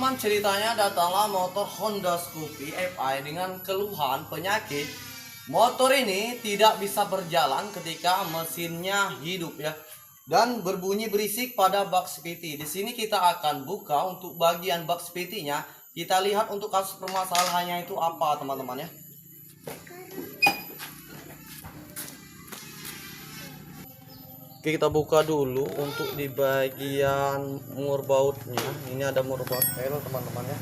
teman-teman, ceritanya datanglah motor Honda Scoopy FI dengan keluhan penyakit. Motor ini tidak bisa berjalan ketika mesinnya hidup ya. Dan berbunyi berisik pada bak spiti. Di sini kita akan buka untuk bagian bak spitinya. Kita lihat untuk kasus permasalahannya itu apa teman-teman ya. Oke, kita buka dulu untuk di bagian mur bautnya. Ini ada mur baut L teman-teman ya.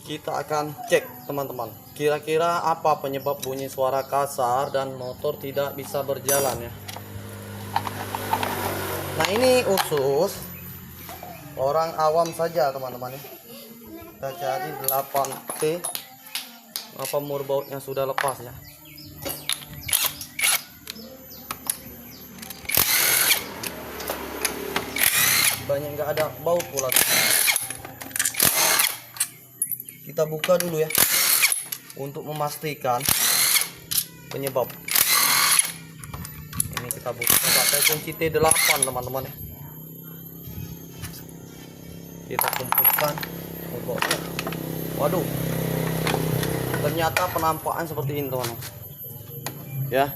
Kita akan cek teman-teman, kira-kira apa penyebab bunyi suara kasar dan motor tidak bisa berjalan ya. Nah, ini khusus orang awam saja teman-teman ya. Kita cari 8T. Apa mur bautnya sudah lepas ya. Banyak nggak ada baut pula. Kita buka dulu ya untuk memastikan penyebab. Ini kita buka pakai kunci T8 teman-teman ya. Kita kumpulkan. Waduh, ternyata penampakan seperti ini teman-teman ya.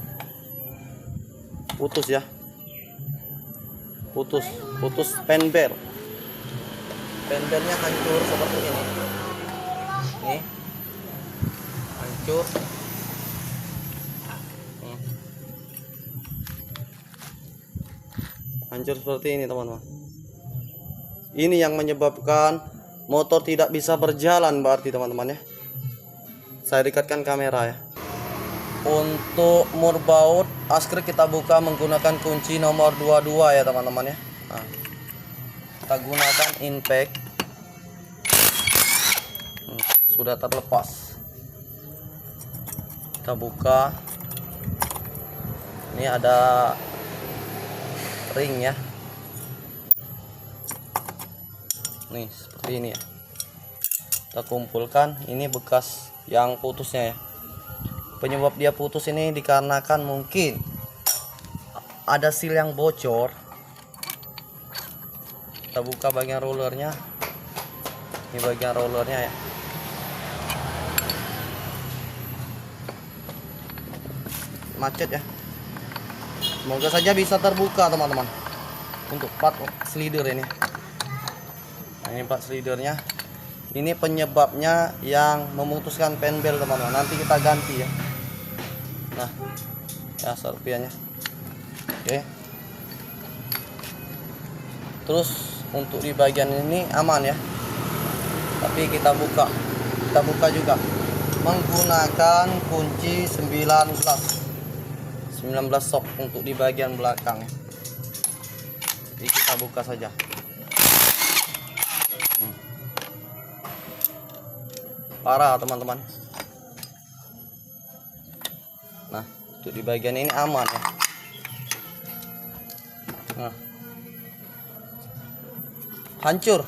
Putus ya, putus penbel. Penbelnya hancur seperti ini. Nih, hancur. Hancur seperti ini teman-teman. Ini yang menyebabkan motor tidak bisa berjalan berarti teman-teman ya. Saya dekatkan kamera ya. Untuk mur baut askrik kita buka menggunakan kunci nomor 22 ya teman-teman ya. Nah, kita gunakan impact. Sudah terlepas. Kita buka. Ini ada ring ya. Nih seperti ini ya. Kita kumpulkan. Ini bekas yang putusnya ya. Penyebab dia putus ini dikarenakan mungkin ada seal yang bocor. Kita buka bagian rollernya. Ini bagian rollernya ya. Macet ya. Semoga saja bisa terbuka teman-teman. Untuk part slider ini. Nah, ini part slidernya. Ini penyebabnya yang memutuskan penbel teman-teman. Nanti kita ganti ya. Nah, ya serpiannya. Oke. Terus untuk di bagian ini aman ya. Tapi kita buka juga menggunakan kunci 19 sok untuk di bagian belakang. Jadi kita buka saja. Parah teman-teman. Nah, untuk di bagian ini aman ya. Nah, hancur.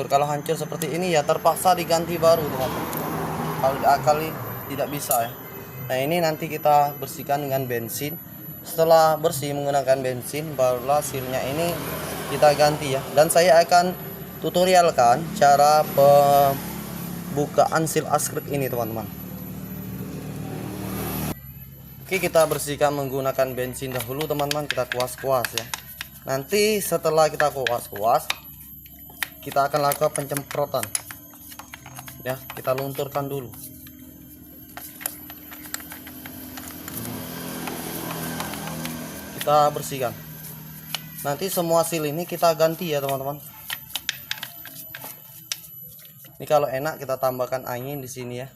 Kalau hancur seperti ini ya terpaksa diganti baru teman-teman. Kalau diakali tidak bisa ya. Nah, ini nanti kita bersihkan dengan bensin. Setelah bersih menggunakan bensin, barulah sealnya ini kita ganti ya. Dan saya akan tutorialkan cara pembukaan seal askrik ini teman-teman. Oke, kita bersihkan menggunakan bensin dahulu teman-teman. Kita kuas-kuas ya. Nanti setelah kita kuas-kuas, kita akan lakukan penyemprotan ya. Kita lunturkan dulu. Kita bersihkan. Nanti semua seal ini kita ganti ya teman-teman. Ini kalau enak kita tambahkan angin di sini ya,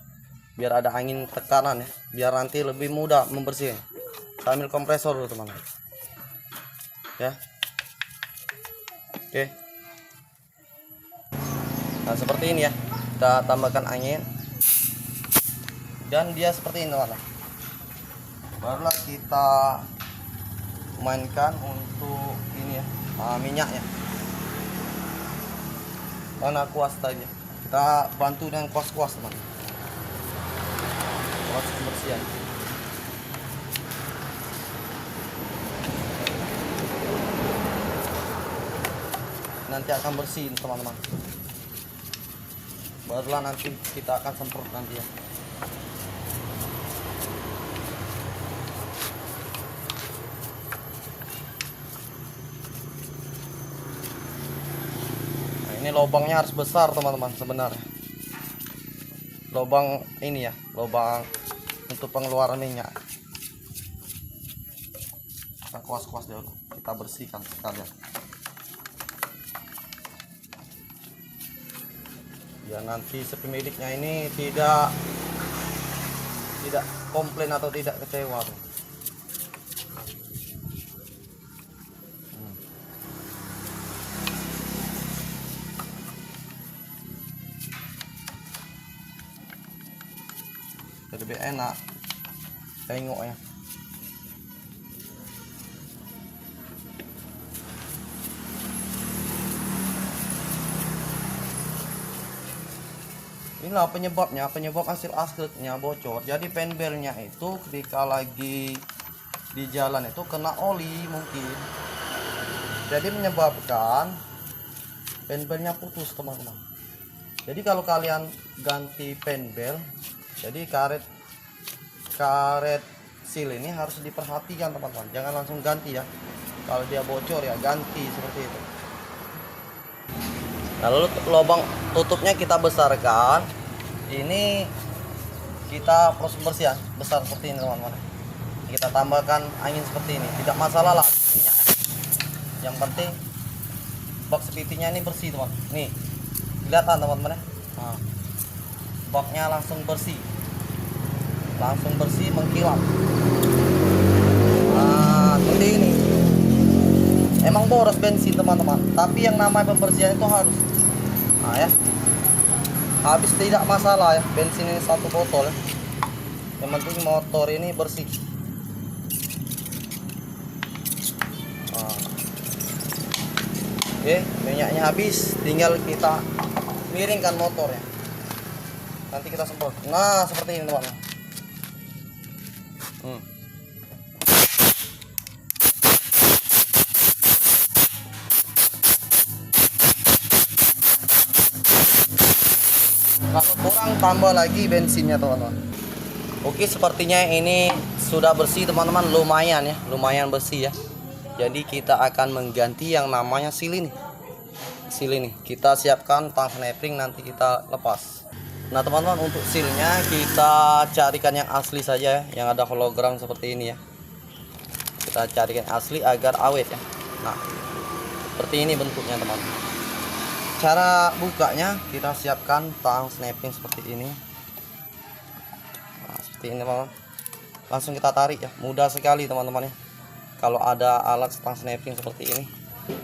biar ada angin tekanan ya, biar nanti lebih mudah membersihkan. Sambil kompresor dulu teman-teman ya. Oke. Nah, seperti ini ya. Kita tambahkan angin. Dan dia seperti ini teman-teman. Barulah kita mainkan untuk ini ya, minyaknya. Mana kuas tadi? Kita bantu dengan kuas-kuas teman. Kuas kebersihan. nanti akan bersih teman-teman. Barulah nanti kita akan semprot nanti ya. Nah, ini lubangnya harus besar teman-teman sebenarnya. Lubang ini ya, lubang untuk pengeluaran minyak. Kita kuas-kuas dulu, kita bersihkan sekalian. Ya nanti si pemiliknya ini tidak komplain atau tidak kecewa tuh. Lebih enak tengoknya. Inilah penyebab hasil askriknya bocor. Jadi penbelnya itu ketika lagi di jalan itu kena oli mungkin, jadi menyebabkan penbelnya putus teman-teman. Jadi kalau kalian ganti penbel, jadi karet seal ini harus diperhatikan teman-teman, jangan langsung ganti ya. Kalau dia bocor ya ganti seperti itu. Lalu lubang tutupnya kita besarkan. Ini kita proses pembersihan besar seperti ini teman-teman. Kita tambahkan angin seperti ini, tidak masalah lah minyak. Yang penting box pipinya ini bersih teman. Nih kelihatan teman-teman ya. Nah, boxnya langsung bersih mengkilap. Nah seperti ini. Emang boros bensin teman-teman, tapi yang namanya pembersihan itu harus. Nah ya, habis tidak masalah ya, bensin ini 1 botol ya. Yang penting motor ini bersih. Nah. Oke, minyaknya habis, tinggal kita miringkan motornya. Nanti kita semprot. Nah seperti ini teman-teman. Kalau kurang tambah lagi bensinnya teman-teman. Oke, sepertinya ini sudah bersih teman-teman, lumayan ya, lumayan bersih ya. Jadi kita akan mengganti yang namanya seal ini. Kita siapkan tang snapping, nanti kita lepas. Nah teman-teman, untuk sealnya kita carikan yang asli saja ya, yang ada hologram seperti ini ya. Kita carikan asli agar awet ya. Nah seperti ini bentuknya teman-teman. Cara bukanya kita siapkan tang snapping seperti ini. Nah, seperti ini teman-teman. Langsung kita tarik ya, mudah sekali teman-teman ya. Kalau ada alat tang snapping seperti ini.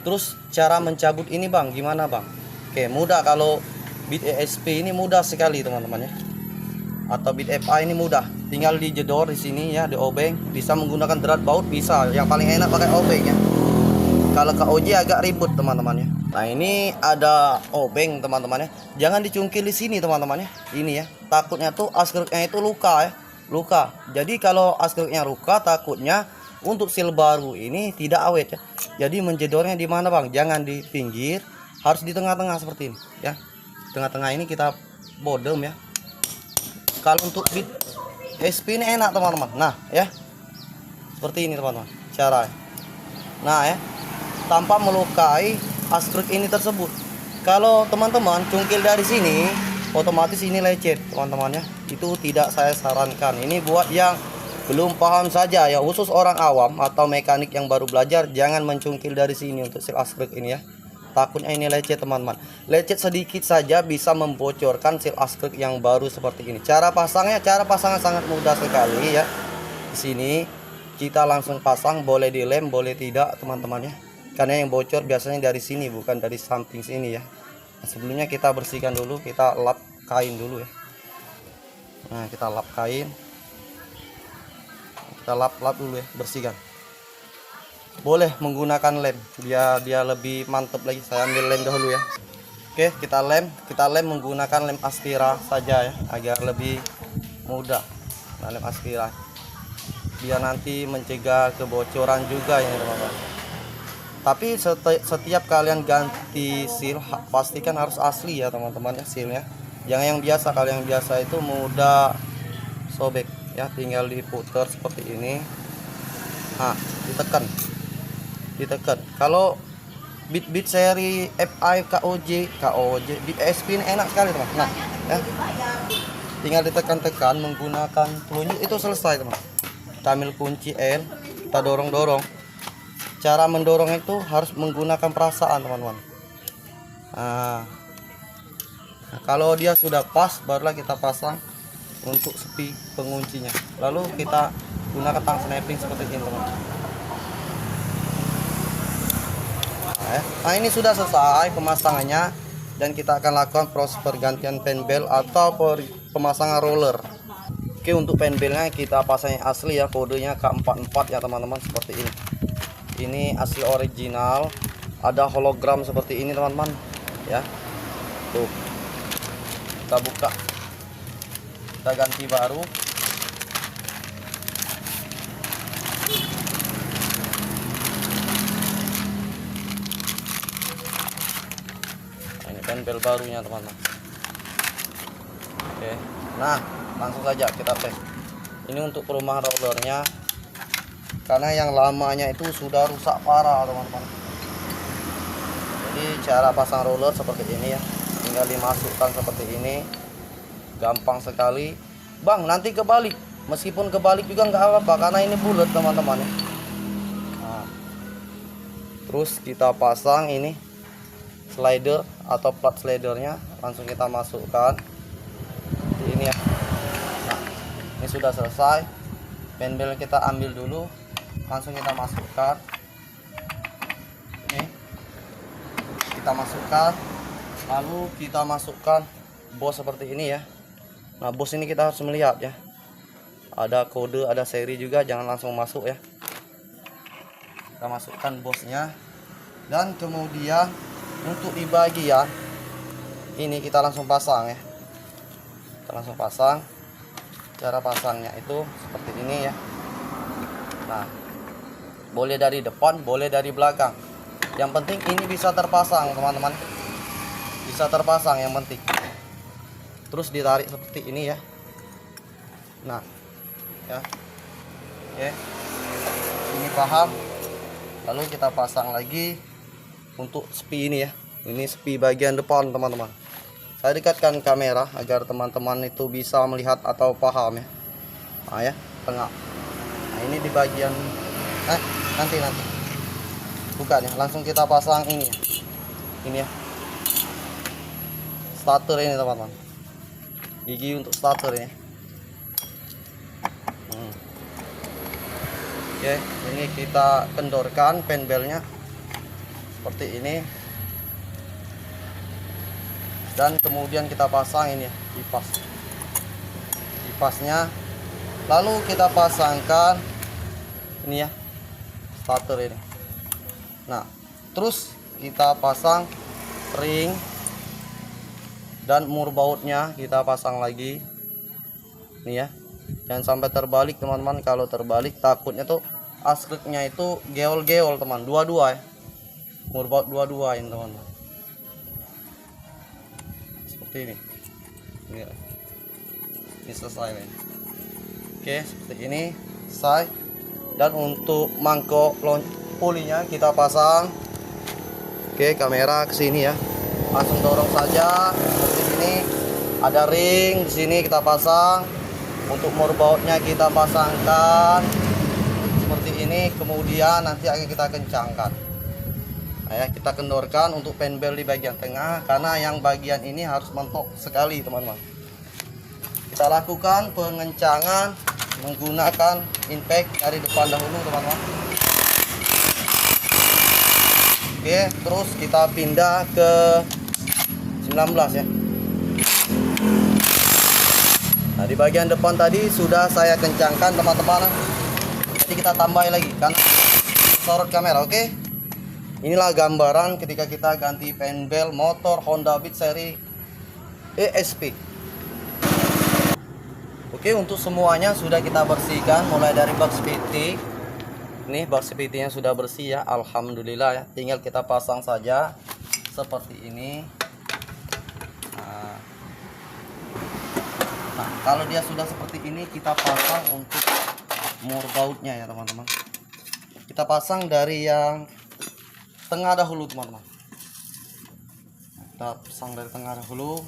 Terus cara mencabut ini bang, gimana bang? Oke, mudah. Kalau bit ESP ini mudah sekali teman-teman ya. Atau bit FA ini mudah. Tinggal dijedor di sini ya, di obeng. Bisa menggunakan drat baut bisa. Yang paling enak pakai obeng ya. Kalau KOJ agak ribut teman-teman ya. Nah ini ada obeng teman-teman ya. Jangan dicungkil di sini teman-teman ya. Ini ya. Takutnya tuh askriknya itu luka ya. Luka. Jadi kalau askriknya luka, takutnya untuk seal baru ini tidak awet ya. Jadi menjedornya di mana bang? Jangan di pinggir, harus di tengah-tengah seperti ini ya. Tengah-tengah ini kita bodem ya. Kalau untuk bit SP ini enak teman-teman. Nah ya. Seperti ini teman-teman cara. Nah ya. Tanpa melukai askrik ini tersebut. Kalau teman-teman cungkil dari sini, otomatis ini lecet teman-teman ya. Itu tidak saya sarankan. Ini buat yang belum paham saja ya, khusus orang awam atau mekanik yang baru belajar, jangan mencungkil dari sini untuk seal askrik ini ya. Takutnya ini lecet teman-teman. Lecet sedikit saja bisa membocorkan seal askrik yang baru seperti ini. Cara pasangnya sangat mudah sekali ya. Di sini kita langsung pasang, boleh dilem, boleh tidak teman-teman ya. Karena yang bocor biasanya dari sini, bukan dari samping sini ya. Nah, sebelumnya kita bersihkan dulu, kita lap kain dulu ya. Nah kita lap kain, kita lap dulu ya, bersihkan. Boleh menggunakan lem biar dia lebih mantap lagi. Saya ambil lem dahulu ya. Oke, kita lem menggunakan lem aspira saja ya, agar lebih mudah. Nah, lem aspira biar nanti mencegah kebocoran juga ya teman-teman. Tapi setiap kalian ganti seal pastikan harus asli ya teman-teman ya sealnya. Jangan yang biasa, kalau yang biasa itu mudah sobek ya, tinggal diputar seperti ini. Nah, ditekan. Kalau bit seri FI KOJ bit SP ini enak sekali teman. Nah, ya. Tinggal ditekan-tekan menggunakan telunjuk, itu selesai teman. Kita ambil kunci L, kita dorong. Cara mendorong itu harus menggunakan perasaan teman-teman. Nah, kalau dia sudah pas, barulah kita pasang untuk sepi penguncinya. Lalu kita gunakan tang snapping seperti ini teman-teman. Nah, ini sudah selesai pemasangannya, dan kita akan lakukan proses pergantian penbel atau pemasangan roller. Oke, untuk penbelnya kita pasangnya asli ya, kodenya K44 ya teman-teman, seperti ini. Ini asli original, ada hologram seperti ini teman-teman ya. Tuh, kita buka, kita ganti baru. Nah, ini penbel barunya teman-teman. Oke, nah langsung saja kita tes. Ini untuk perumahan rollernya, karena yang lamanya itu sudah rusak parah teman-teman. Jadi cara pasang roller seperti ini ya, tinggal dimasukkan seperti ini, gampang sekali. Bang, nanti kebalik, meskipun kebalik juga nggak apa-apa karena ini bulat teman-teman ya. Nah, terus kita pasang ini slider atau plat slidernya, langsung kita masukkan di ini ya. Nah, ini sudah selesai. Penbel kita ambil dulu, langsung kita masukkan. Ini kita masukkan, lalu kita masukkan bos seperti ini ya. Nah, bos ini kita harus melihat ya, ada kode, ada seri juga, jangan langsung masuk ya. Kita masukkan bosnya, dan kemudian untuk di bagian ini kita langsung pasang ya. Kita langsung pasang. Cara pasangnya itu seperti ini ya. Nah, boleh dari depan, boleh dari belakang. Yang penting ini bisa terpasang teman-teman, bisa terpasang yang penting. Terus ditarik seperti ini ya. Nah ya, oke, ini paham. Lalu kita pasang lagi untuk spi ini ya. Ini spi bagian depan teman-teman. Saya dekatkan kamera agar teman-teman itu bisa melihat atau paham ya. Nah ya, tengah. Nah, ini di bagian nanti bukan ya, langsung kita pasang ini ya. Ini ya, starter ini teman-teman, gigi untuk starter ini. Oke, ini kita kendorkan penbelnya seperti ini, dan kemudian kita pasang ini ya, kipasnya. Lalu kita pasangkan ini ya, starter ini. Nah, terus kita pasang ring dan mur bautnya kita pasang lagi. Ini ya, jangan sampai terbalik teman-teman. Kalau terbalik takutnya tuh askriknya itu geol-geol teman, dua-dua ya, mur baut dua-dua ini teman-teman, seperti ini. Ini selesai ini. Oke, seperti ini selesai. Dan untuk mangkok pulinya kita pasang. Oke, kamera ke sini ya. Langsung dorong saja seperti ini. Ada ring di sini kita pasang. Untuk mur bautnya kita pasangkan seperti ini. Kemudian nanti akan kita kencangkan. Nah, ya, kita kendorkan untuk penbel di bagian tengah, karena yang bagian ini harus mentok sekali teman-teman. Kita lakukan pengencangan menggunakan impact dari depan dahulu teman-teman. Oke, terus kita pindah ke 19 ya. Nah, di bagian depan tadi sudah saya kencangkan teman-teman. Jadi kita tambahin lagi kan sorot kamera. Oke, inilah gambaran ketika kita ganti penbel motor Honda Beat seri ESP. Oke, untuk semuanya sudah kita bersihkan, mulai dari box PT, Nih bak spitinya sudah bersih ya, alhamdulillah ya. Tinggal kita pasang saja seperti ini. Nah, kalau dia sudah seperti ini, kita pasang untuk mur bautnya ya teman-teman. Kita pasang dari yang tengah dahulu teman-teman. Kita pasang dari tengah dahulu.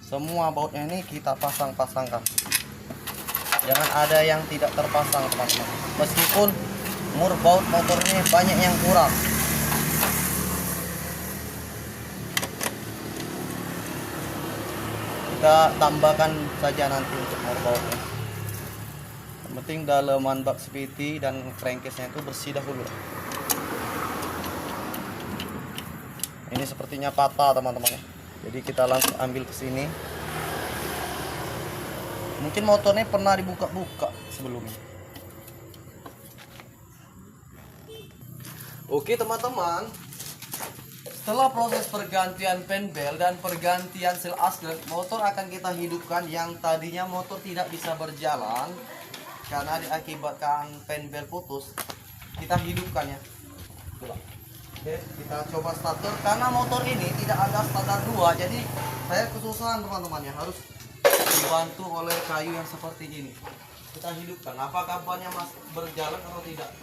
Semua bautnya ini kita pasangkan. Jangan ada yang tidak terpasang teman-teman. Meskipun mur baut motor ini banyak yang kurang. Kita tambahkan saja nanti untuk mur bautnya. Yang penting daleman bak spiti dan crankcase-nya itu bersih dahulu. Ini sepertinya patah teman-teman ya. Jadi kita langsung ambil ke sini. Mungkin motornya pernah dibuka-buka sebelumnya. Oke teman-teman, setelah proses pergantian penbel dan pergantian sel aslen, motor akan kita hidupkan. Yang tadinya motor tidak bisa berjalan karena diakibatkan penbel putus, kita hidupkan ya. Oke, kita coba starter. Karena motor ini tidak ada starter 2, jadi saya kesusahan teman-teman ya, harus dibantu oleh kayu yang seperti ini. Kita hidupkan, apakah bannya masih berjalan atau tidak.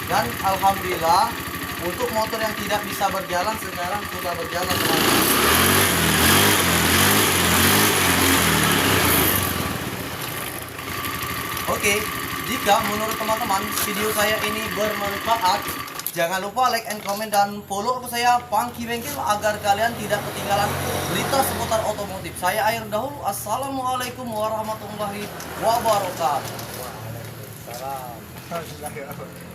Dan alhamdulillah untuk motor yang tidak bisa berjalan sekarang sudah berjalan teman-teman. Oke, jika menurut teman-teman video saya ini bermanfaat, jangan lupa like and comment dan follow aku saya Pangki Bengkel agar kalian tidak ketinggalan berita seputar otomotif. Saya akhir dahulu. Assalamualaikum warahmatullahi wabarakatuh. Waalaikumsalam.